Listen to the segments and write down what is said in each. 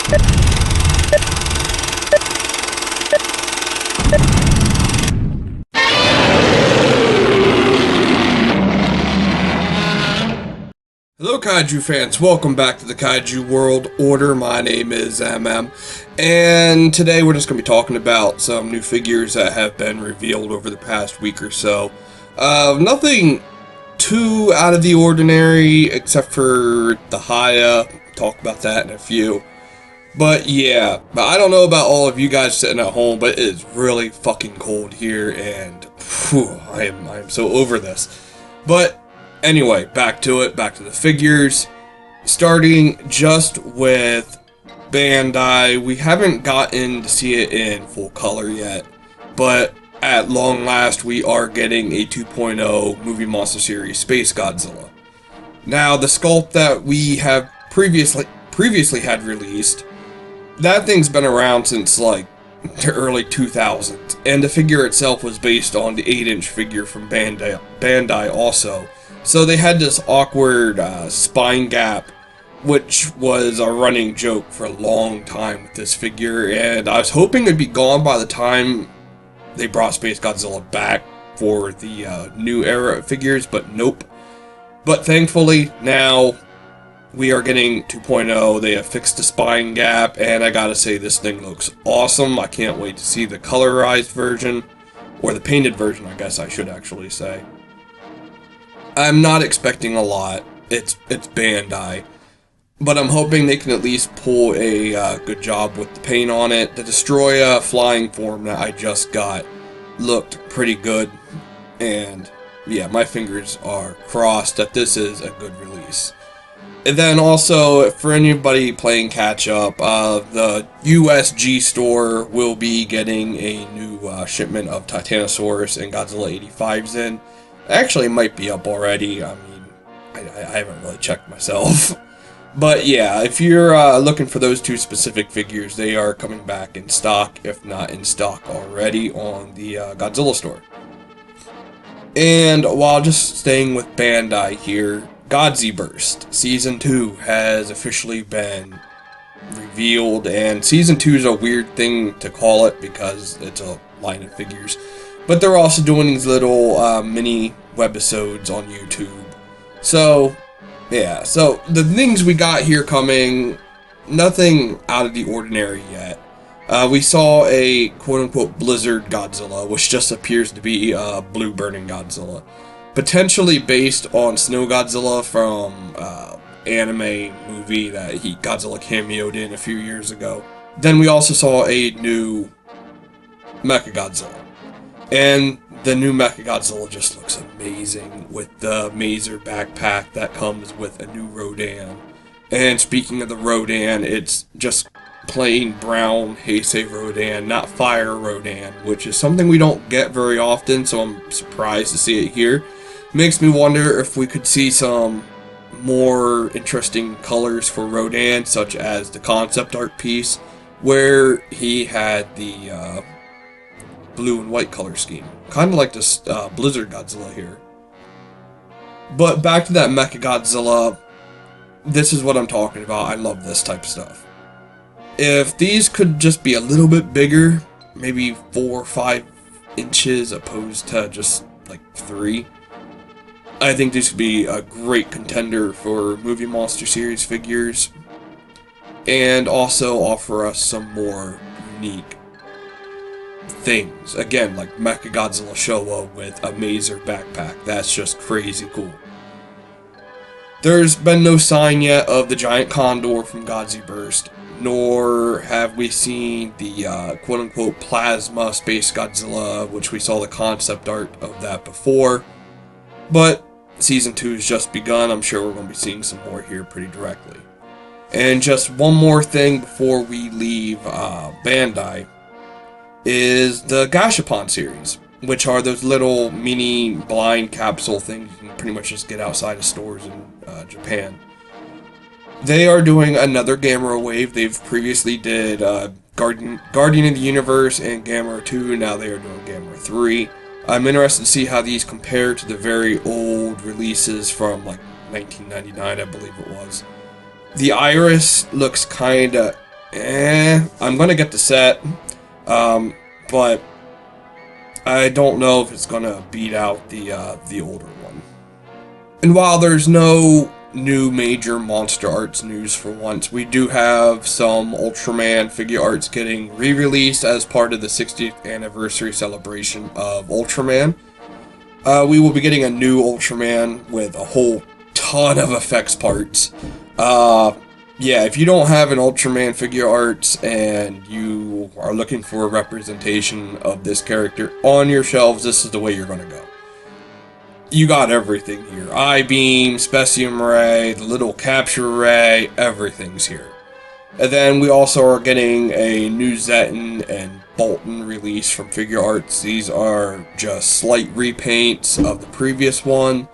Hello Kaiju fans, welcome back to the Kaiju World Order. My name is MM, and today we're just going to be talking about some new figures that have been revealed over the past week or so. Nothing too out of the ordinary, except for the Haya. Talk about that in a few. But yeah, I don't know about all of you guys sitting at home, but it is really fucking cold here, and whew, I am so over this. But anyway, back to it, back to the figures. Starting just with Bandai, we haven't gotten to see it in full color yet, but at long last we are getting a 2.0 movie monster series, SpaceGodzilla. Now, the sculpt that we have previously had released, that thing's been around since like the early 2000s, and the figure itself was based on the 8-inch figure from Bandai also. So they had this awkward spine gap, which was a running joke for a long time with this figure, and I was hoping it'd be gone by the time they brought SpaceGodzilla back for the new era of figures, but nope. But thankfully, now we are getting 2.0, they have fixed the spine gap, and I gotta say, this thing looks awesome. I can't wait to see the colorized version, or the painted version, I guess I should actually say. I'm not expecting a lot, it's Bandai, but I'm hoping they can at least pull a good job with the paint on it. The Destroya flying form that I just got looked pretty good, and yeah, my fingers are crossed that this is a good release. And then also, for anybody playing catch-up, the USG store will be getting a new shipment of Titanosaurus and Godzilla 85s in. Actually, it might be up already. I mean, I haven't really checked myself. But yeah, if you're looking for those two specific figures, they are coming back in stock, if not in stock already, on the Godzilla store. And while just staying with Bandai here, Godziburst Season 2 has officially been revealed, and Season 2 is a weird thing to call it because it's a line of figures. But they're also doing these little mini webisodes on YouTube. So, yeah. So, the things we got here coming, nothing out of the ordinary yet. We saw a quote-unquote Blizzard Godzilla, which just appears to be a blue burning Godzilla. Potentially based on Snow Godzilla from anime movie that Godzilla cameoed in a few years ago. Then we also saw a new Mechagodzilla. And the new Mechagodzilla just looks amazing with the Mazer backpack that comes with a new Rodan. And speaking of the Rodan, it's just plain brown Heisei Rodan, not Fire Rodan, which is something we don't get very often, so I'm surprised to see it here. Makes me wonder if we could see some more interesting colors for Rodan, such as the concept art piece, where he had the blue and white color scheme. Kind of like this Blizzard Godzilla here. But back to that Mechagodzilla, this is what I'm talking about. I love this type of stuff. If these could just be a little bit bigger, maybe 4 or 5 inches opposed to just like 3, I think this would be a great contender for movie monster series figures, and also offer us some more unique things. Again, like Mechagodzilla Showa with a Mazer backpack. That's just crazy cool. There's been no sign yet of the giant condor from Godziburst, nor have we seen the quote-unquote plasma SpaceGodzilla, which we saw the concept art of that before. But Season 2 has just begun. I'm sure we're going to be seeing some more here pretty directly. And just one more thing before we leave Bandai is the Gashapon series, which are those little mini blind capsule things you can pretty much just get outside of stores in Japan. They are doing another Gamera wave. They've previously did Guardian of the Universe and Gamera 2, now they are doing Gamera 3. I'm interested to see how these compare to the very old releases from like 1999, I believe it was. The iris looks kinda I'm gonna get the set, but I don't know if it's gonna beat out the older one. And while there's no new major monster arts news for once, we do have some Ultraman figure arts getting re-released as part of the 60th anniversary celebration of Ultraman. We will be getting a new Ultraman with a whole ton of effects parts. Yeah, if you don't have an Ultraman figure arts and you are looking for a representation of this character on your shelves, this is the way you're going to go. You got everything here. I-beam, Specium Ray, the little capture ray, everything's here. And then we also are getting a new Zeton and Bolton release from Figure Arts. These are just slight repaints of the previous one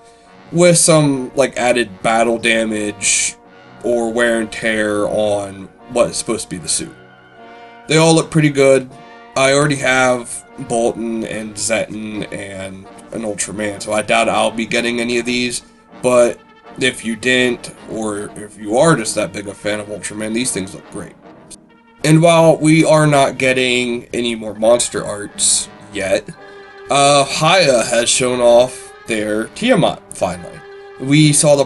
with some like added battle damage or wear and tear on what is supposed to be the suit. They all look pretty good. I already have Bolton and Zeton and an Ultraman, so I doubt I'll be getting any of these. But if you didn't, or if you are just that big a fan of Ultraman, these things look great. And while we are not getting any more monster arts yet, Haya has shown off their Tiamat finally. We saw the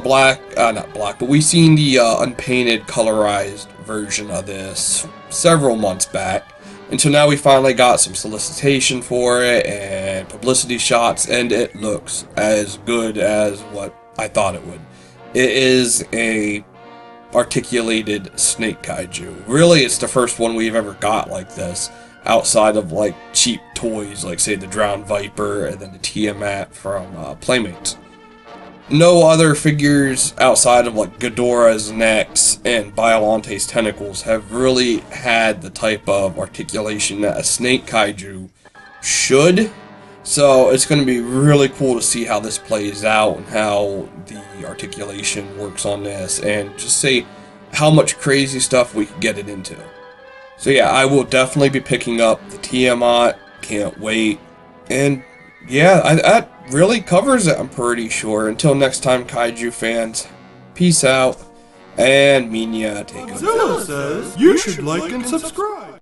not black, but we seen the unpainted colorized version of this several months back. And so now we finally got some solicitation for it and publicity shots, and it looks as good as what I thought it would. It is a articulated snake kaiju. Really, it's the first one we've ever got like this, outside of like cheap toys like say the Drowned Viper and then the Tiamat from Playmates. No other figures outside of like Ghidorah's necks and Biolante's tentacles have really had the type of articulation that a snake kaiju should. So it's going to be really cool to see how this plays out and how the articulation works on this, and just see how much crazy stuff we can get it into. So yeah, I will definitely be picking up the Tiamat. Can't wait. And yeah, that really covers it, I'm pretty sure. Until next time, kaiju fans, peace out, and Minya, take it. Godzilla says you should like and subscribe.